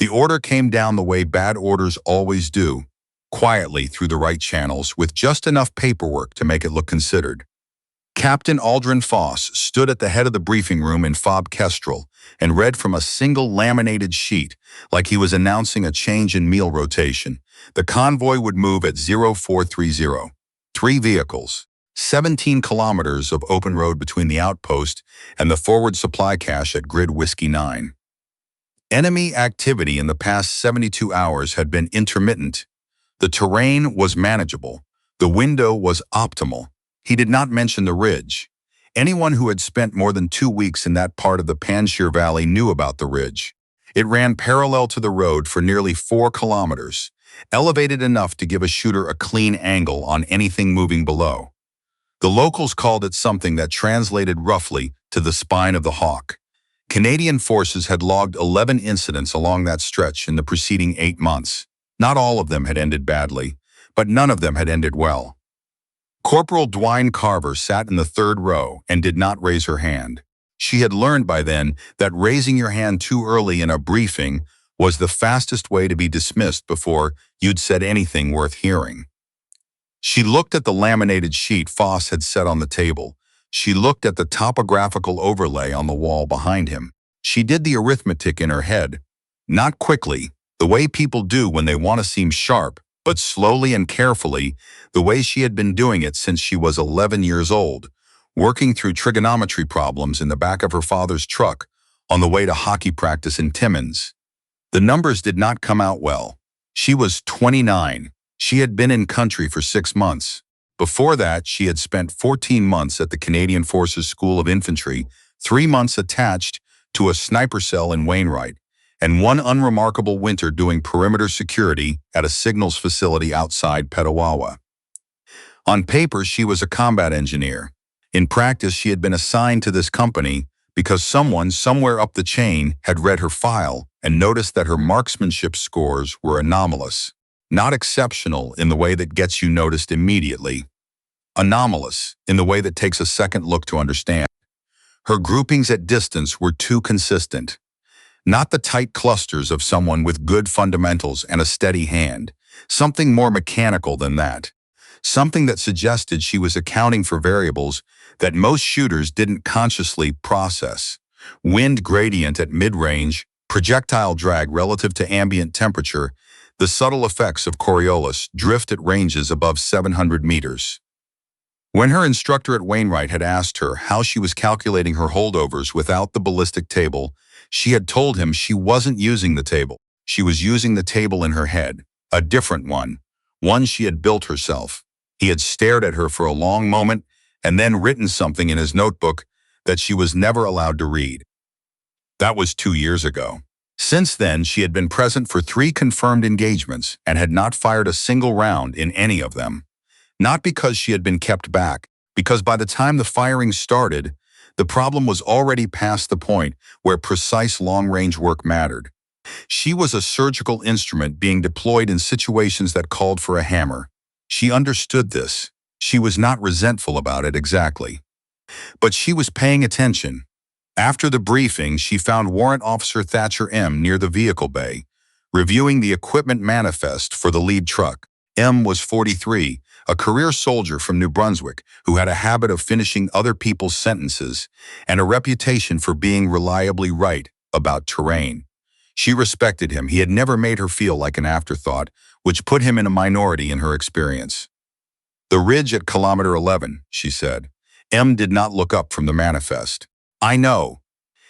The order came down the way bad orders always do, quietly through the right channels with just enough paperwork to make it look considered. Captain Aldrin Foss stood at the head of the briefing room in fob kestrel and read from a single laminated sheet like he was announcing a change in meal rotation. The convoy would move at 0430. 3 vehicles, 17 kilometers of open road between the outpost and the forward supply cache at Grid Whiskey 9. Enemy activity in the past 72 hours had been intermittent. The terrain was manageable. The window was optimal. He did not mention the ridge. Anyone who had spent more than 2 weeks in that part of the Panjshir Valley knew about the ridge. It ran parallel to the road for nearly 4 kilometers, elevated enough to give a shooter a clean angle on anything moving below. The locals called it something that translated roughly to the spine of the hawk. Canadian forces had logged 11 incidents along that stretch in the preceding 8 months. Not all of them had ended badly, but none of them had ended well. Corporal Dwyn Carver sat in the 3rd row and did not raise her hand. She had learned by then that raising your hand too early in a briefing was the fastest way to be dismissed before you'd said anything worth hearing. She looked at the laminated sheet Foss had set on the table. She looked at the topographical overlay on the wall behind him. She did the arithmetic in her head, not quickly, the way people do when they want to seem sharp, but slowly and carefully, the way she had been doing it since she was 11 years old, working through trigonometry problems in the back of her father's truck on the way to hockey practice in Timmins. The numbers did not come out well. She was 29. She had been in country for 6 months. Before that, she had spent 14 months at the Canadian Forces School of Infantry, 3 months attached to a sniper cell in Wainwright, and 1 unremarkable winter doing perimeter security at a signals facility outside Petawawa. On paper, she was a combat engineer. In practice, she had been assigned to this company because someone somewhere up the chain had read her file and noticed that her marksmanship scores were anomalous. Not exceptional in the way that gets you noticed immediately. Anomalous in the way that takes a second look to understand. Her groupings at distance were too consistent. Not the tight clusters of someone with good fundamentals and a steady hand. Something more mechanical than that. Something that suggested she was accounting for variables that most shooters didn't consciously process. Wind gradient at mid-range, projectile drag relative to ambient temperature, the subtle effects of Coriolis, drift at ranges above 700 meters. When her instructor at Wainwright had asked her how she was calculating her holdovers without the ballistic table, she had told him she wasn't using the table. She was using the table in her head, a different one she had built herself. He had stared at her for a long moment and then written something in his notebook that she was never allowed to read. That was 2 years ago. Since then, she had been present for 3 confirmed engagements and had not fired a single round in any of them. Not because she had been kept back, because by the time the firing started, the problem was already past the point where precise long-range work mattered. She was a surgical instrument being deployed in situations that called for a hammer. She understood this. She was not resentful about it exactly. But she was paying attention. After the briefing, she found Warrant Officer Thatcher M. near the vehicle bay, reviewing the equipment manifest for the lead truck. M. was 43, a career soldier from New Brunswick who had a habit of finishing other people's sentences and a reputation for being reliably right about terrain. She respected him. He had never made her feel like an afterthought, which put him in a minority in her experience. "The ridge at kilometer 11, she said. M. did not look up from the manifest. "I know.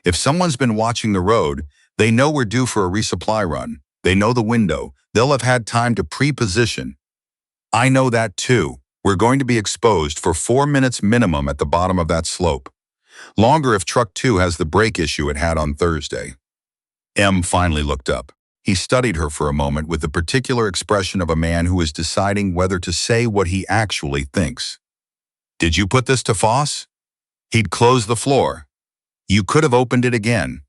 If someone's been watching the road, they know we're due for a resupply run. They know the window. They'll have had time to pre-position. I know that too. We're going to be exposed for 4 minutes minimum at the bottom of that slope. Longer if Truck 2 has the brake issue it had on Thursday." M. finally looked up. He studied her for a moment with the particular expression of a man who is deciding whether to say what he actually thinks. "Did you put this to Foss?" He'd closed the floor. "You could have opened it again."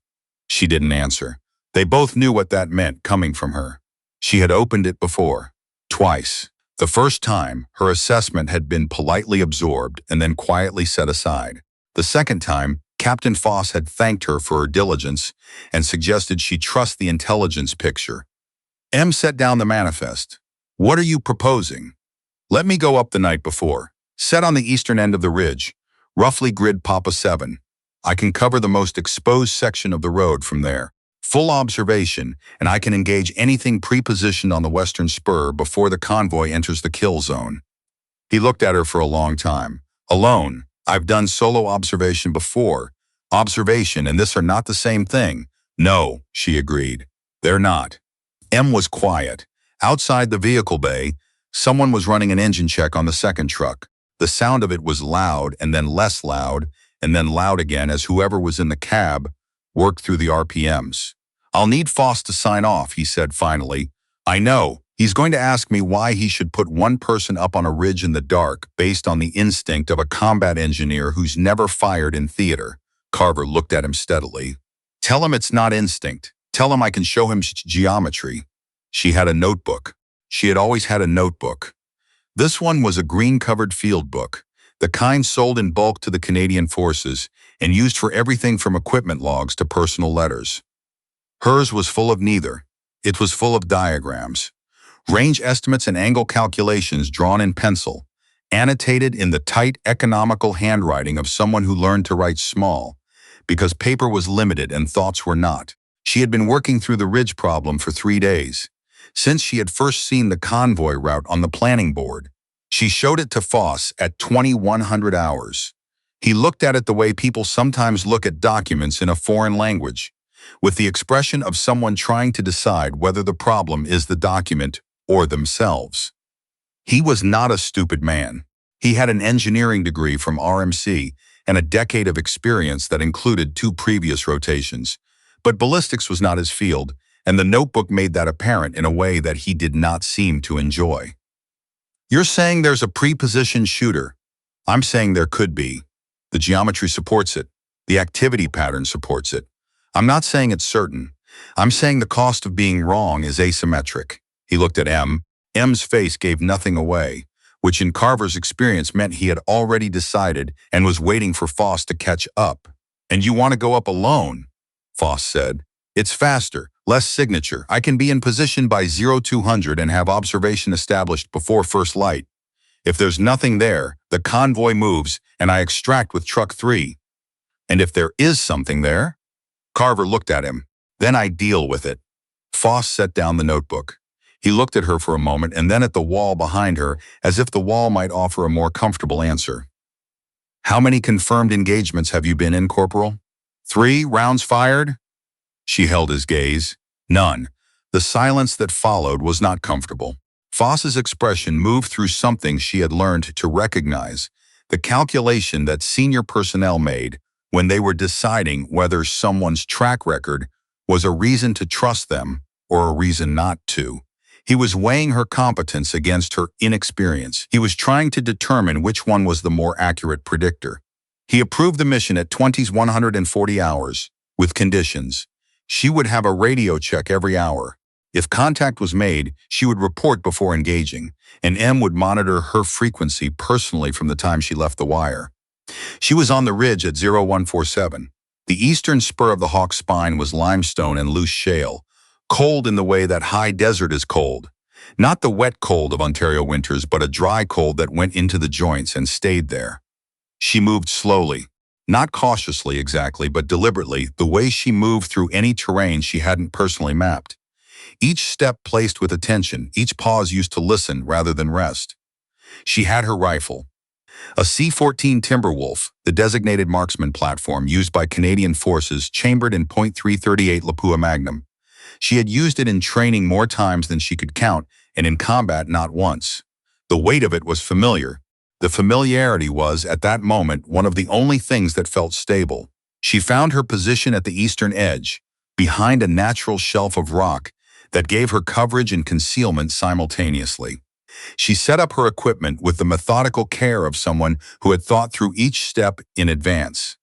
She didn't answer. They both knew what that meant coming from her. She had opened it before. Twice. The first time, her assessment had been politely absorbed and then quietly set aside. The second time, Captain Foss had thanked her for her diligence and suggested she trust the intelligence picture. M set down the manifest. What are you proposing? Let me go up the night before. Set on the eastern end of the ridge, roughly grid Papa 7. I can cover the most exposed section of the road from there. Full observation, and I can engage anything pre-positioned on the western spur before the convoy enters the kill zone. He looked at her for a long time. Alone. I've done solo observation before. Observation and this are not the same thing. No, she agreed. They're not. M was quiet. Outside the vehicle bay, someone was running an engine check on the second truck. The sound of it was loud and then less loud and then loud again as whoever was in the cab worked through the RPMs. I'll need Foss to sign off, he said finally. I know. He's going to ask me why he should put one person up on a ridge in the dark based on the instinct of a combat engineer who's never fired in theater. Carver looked at him steadily. Tell him it's not instinct. Tell him I can show him geometry. She had a notebook. She had always had a notebook. This one was a green-covered field book, the kind sold in bulk to the Canadian Forces and used for everything from equipment logs to personal letters. Hers was full of neither. It was full of diagrams, range estimates and angle calculations drawn in pencil, annotated in the tight, economical handwriting of someone who learned to write small, because paper was limited and thoughts were not. She had been working through the ridge problem for 3 days, since she had first seen the convoy route on the planning board. She showed it to Foss at 2100 hours. He looked at it the way people sometimes look at documents in a foreign language, with the expression of someone trying to decide whether the problem is the document or themselves. He was not a stupid man. He had an engineering degree from RMC and a decade of experience that included 2 previous rotations. But ballistics was not his field, and the notebook made that apparent in a way that he did not seem to enjoy. You're saying there's a pre-positioned shooter. I'm saying there could be. The geometry supports it. The activity pattern supports it. I'm not saying it's certain. I'm saying the cost of being wrong is asymmetric. He looked at M. M's face gave nothing away, which in Carver's experience meant he had already decided and was waiting for Foss to catch up. And you want to go up alone? Foss said. It's faster, less signature. I can be in position by 0200 and have observation established before first light. If there's nothing there, the convoy moves and I extract with truck 3. And if there is something there? Carver looked at him. Then I deal with it. Foss set down the notebook. He looked at her for a moment and then at the wall behind her as if the wall might offer a more comfortable answer. How many confirmed engagements have you been in, Corporal? 3 rounds fired? She held his gaze. None. The silence that followed was not comfortable. Foss's expression moved through something she had learned to recognize, the calculation that senior personnel made when they were deciding whether someone's track record was a reason to trust them or a reason not to. He was weighing her competence against her inexperience. He was trying to determine which one was the more accurate predictor. He approved the mission at 140 hours, with conditions. She would have a radio check every hour. If contact was made, she would report before engaging, and M would monitor her frequency personally from the time she left the wire. She was on the ridge at 0147. The eastern spur of the Hawk Spine was limestone and loose shale, cold in the way that high desert is cold. Not the wet cold of Ontario winters, but a dry cold that went into the joints and stayed there. She moved slowly. Not cautiously exactly, but deliberately, the way she moved through any terrain she hadn't personally mapped. Each step placed with attention, each pause used to listen rather than rest. She had her rifle. A C-14 Timberwolf, the designated marksman platform used by Canadian forces, chambered in .338 Lapua Magnum. She had used it in training more times than she could count, and in combat not once. The weight of it was familiar. The familiarity was, at that moment, one of the only things that felt stable. She found her position at the eastern edge, behind a natural shelf of rock that gave her coverage and concealment simultaneously. She set up her equipment with the methodical care of someone who had thought through each step in advance.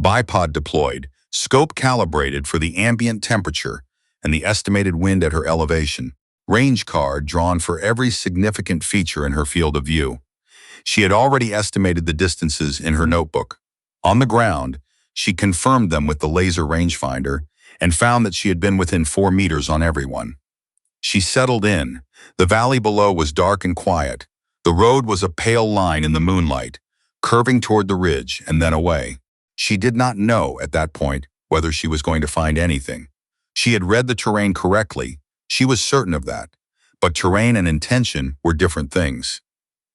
Bipod deployed, scope calibrated for the ambient temperature and the estimated wind at her elevation. Range card drawn for every significant feature in her field of view. She had already estimated the distances in her notebook. On the ground, She confirmed them with the laser rangefinder and found that she had been within 4 meters on everyone. She settled in. The valley below was dark and quiet. The road was a pale line in the moonlight, curving toward the ridge and then away. She did not know, at that point, whether she was going to find anything. She had read the terrain correctly. She was certain of that. But terrain and intention were different things.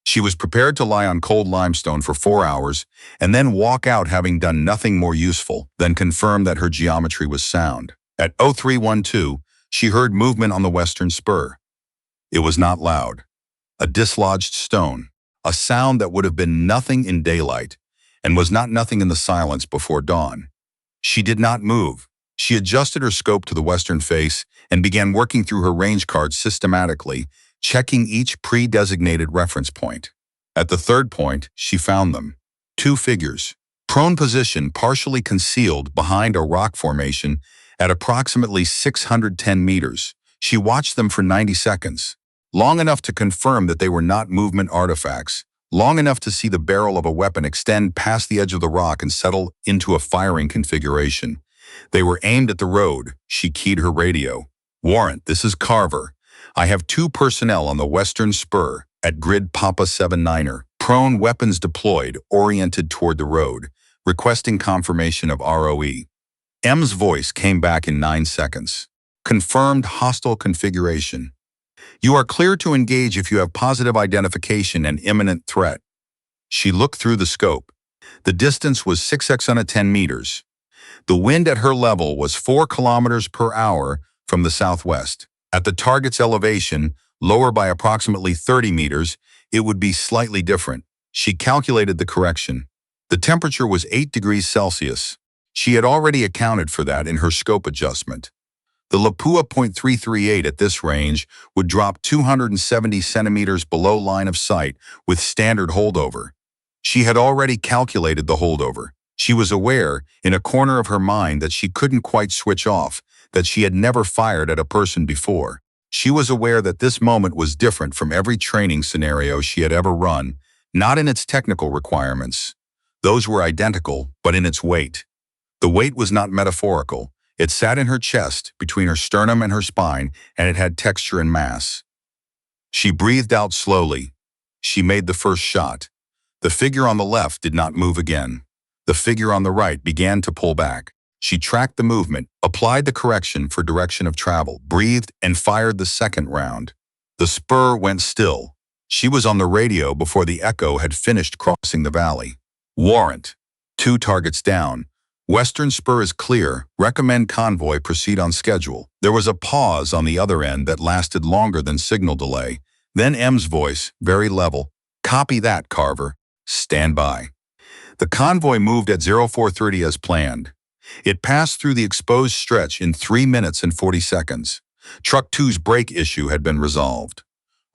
She was prepared to lie on cold limestone for 4 hours and then walk out having done nothing more useful than confirm that her geometry was sound. At 0312, she heard movement on the western spur. It was not loud. A dislodged stone, a sound that would have been nothing in daylight and was not nothing in the silence before dawn. She did not move. She adjusted her scope to the western face and began working through her range cards systematically, checking each pre-designated reference point. At the third point, she found them. 2 figures, prone position partially concealed behind a rock formation at approximately 610 meters. She watched them for 90 seconds, long enough to confirm that they were not movement artifacts, long enough to see the barrel of a weapon extend past the edge of the rock and settle into a firing configuration. They were aimed at the road. She keyed her radio. "Warrant, this is Carver. I have 2 personnel on the western spur at grid Papa 79er, prone, weapons deployed, oriented toward the road, requesting confirmation of ROE. M's voice came back in 9 seconds. Confirmed hostile configuration. You are clear to engage if you have positive identification and imminent threat. She looked through the scope. The distance was 610 meters. The wind at her level was 4 kilometers per hour from the southwest. At the target's elevation, lower by approximately 30 meters, it would be slightly different. She calculated the correction. The temperature was 8 degrees Celsius. She had already accounted for that in her scope adjustment. The Lapua .338 at this range would drop 270 centimeters below line of sight with standard holdover. She had already calculated the holdover. She was aware, in a corner of her mind, that she couldn't quite switch off, that she had never fired at a person before. She was aware that this moment was different from every training scenario she had ever run, not in its technical requirements. Those were identical, but in its weight. The weight was not metaphorical. It sat in her chest, between her sternum and her spine, and it had texture and mass. She breathed out slowly. She made the first shot. The figure on the left did not move again. The figure on the right began to pull back. She tracked the movement, applied the correction for direction of travel, breathed, and fired the second round. The spur went still. She was on the radio before the echo had finished crossing the valley. "Warrant. 2 targets down. Western spur is clear. Recommend convoy proceed on schedule." There was a pause on the other end that lasted longer than signal delay. Then M's voice, very level. "Copy that, Carver. Stand by." The convoy moved at 0430 as planned. It passed through the exposed stretch in 3 minutes and 40 seconds. Truck 2's brake issue had been resolved.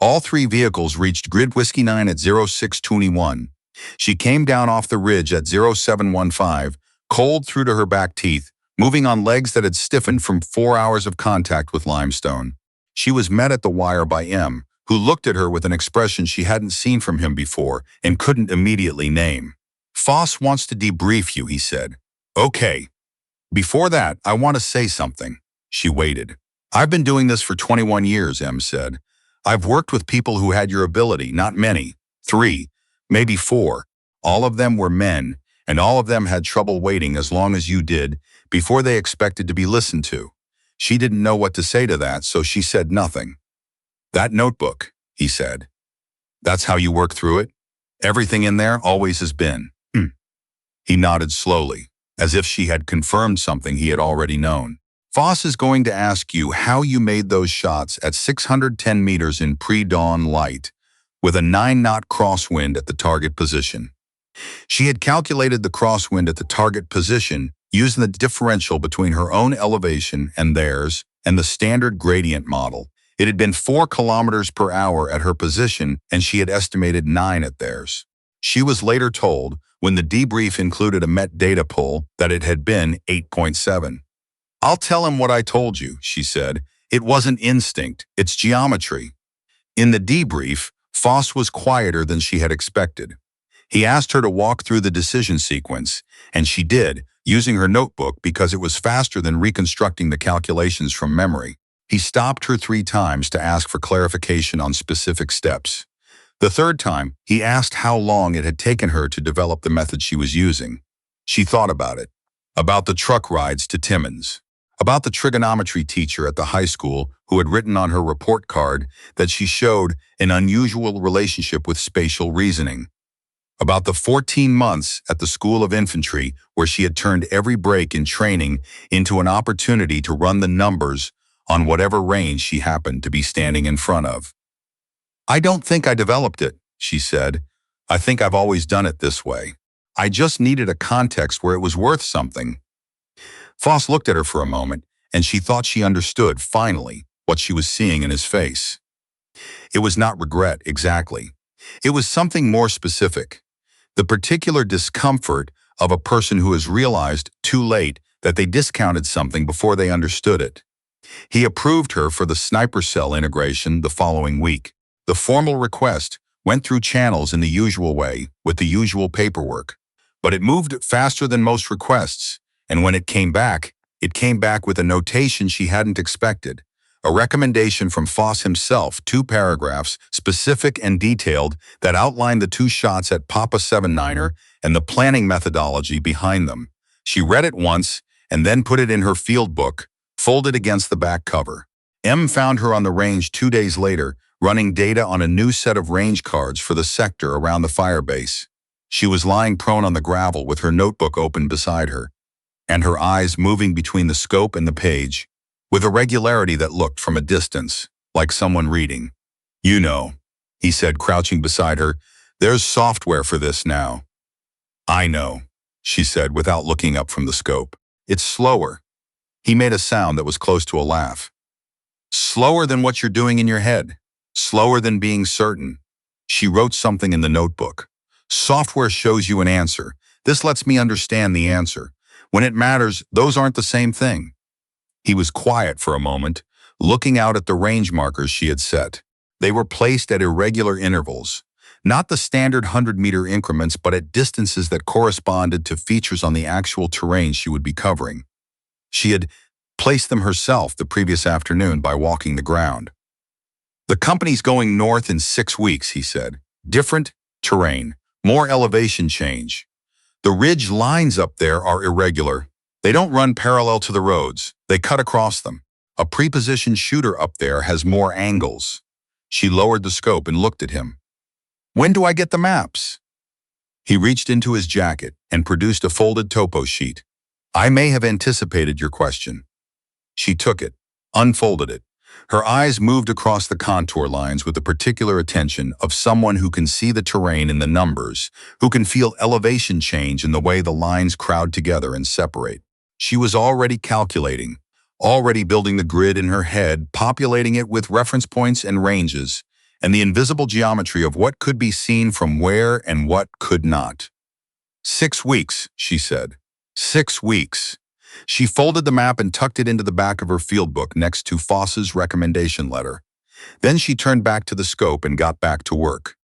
All 3 vehicles reached Grid Whiskey 9 at 0621. She came down off the ridge at 0715, cold through to her back teeth, moving on legs that had stiffened from 4 hours of contact with limestone. She was met at the wire by M, who looked at her with an expression she hadn't seen from him before and couldn't immediately name. "Foss wants to debrief you," he said. "Okay. Before that, I want to say something." She waited. "I've been doing this for 21 years, M said. I've worked with people who had your ability, not many. 3, maybe 4. All of them were men, and all of them had trouble waiting as long as you did before they expected to be listened to." She didn't know what to say to that, so she said nothing. "That notebook," he said. "That's how you work through it? Everything in there always has been." He nodded slowly, as if she had confirmed something he had already known. "Foss is going to ask you how you made those shots at 610 meters in pre-dawn light, with a 9-knot crosswind at the target position." She had calculated the crosswind at the target position using the differential between her own elevation and theirs and the standard gradient model. It had been 4 kilometers per hour at her position, and she had estimated 9 at theirs. She was later told, when the debrief included a MET data pull, that it had been 8.7. "I'll tell him what I told you," she said. "It wasn't instinct, it's geometry." In the debrief, Foss was quieter than she had expected. He asked her to walk through the decision sequence, and she did, using her notebook because it was faster than reconstructing the calculations from memory. He stopped her 3 times to ask for clarification on specific steps. The third time, he asked how long it had taken her to develop the method she was using. She thought about it. About the truck rides to Timmins. About the trigonometry teacher at the high school who had written on her report card that she showed an unusual relationship with spatial reasoning. About the 14 months at the School of Infantry where she had turned every break in training into an opportunity to run the numbers on whatever range she happened to be standing in front of. "I don't think I developed it," she said. "I think I've always done it this way. I just needed a context where it was worth something." Foss looked at her for a moment, and she thought she understood, finally, what she was seeing in his face. It was not regret, exactly. It was something more specific. The particular discomfort of a person who has realized too late that they discounted something before they understood it. He approved her for the sniper cell integration the following week. The formal request went through channels in the usual way, with the usual paperwork. But it moved faster than most requests, and when it came back with a notation she hadn't expected. A recommendation from Foss himself, 2 paragraphs, specific and detailed, that outlined the 2 shots at Papa 79er and the planning methodology behind them. She read it once and then put it in her field book, folded against the back cover. M found her on the range 2 days later, running data on a new set of range cards for the sector around the firebase. She was lying prone on the gravel with her notebook open beside her, and her eyes moving between the scope and the page, with a regularity that looked from a distance like someone reading. "You know," he said, crouching beside her, "there's software for this now." "I know," she said without looking up from the scope. "It's slower." He made a sound that was close to a laugh. "Slower than what you're doing in your head. Slower than being certain." She wrote something in the notebook. "Software shows you an answer. This lets me understand the answer. When it matters, those aren't the same thing." He was quiet for a moment, looking out at the range markers she had set. They were placed at irregular intervals, not the standard 100-meter increments, but at distances that corresponded to features on the actual terrain she would be covering. She had placed them herself the previous afternoon by walking the ground. "The company's going north in 6 weeks," he said. "Different terrain, more elevation change. The ridge lines up there are irregular. They don't run parallel to the roads. They cut across them. A pre-positioned shooter up there has more angles." She lowered the scope and looked at him. "When do I get the maps?" He reached into his jacket and produced a folded topo sheet. "I may have anticipated your question." She took it, unfolded it. Her eyes moved across the contour lines with the particular attention of someone who can see the terrain in the numbers, who can feel elevation change in the way the lines crowd together and separate. She was already calculating, already building the grid in her head, populating it with reference points and ranges, and the invisible geometry of what could be seen from where and what could not. 6 weeks, she said. 6 weeks. She folded the map and tucked it into the back of her field book next to Foss's recommendation letter. Then she turned back to the scope and got back to work.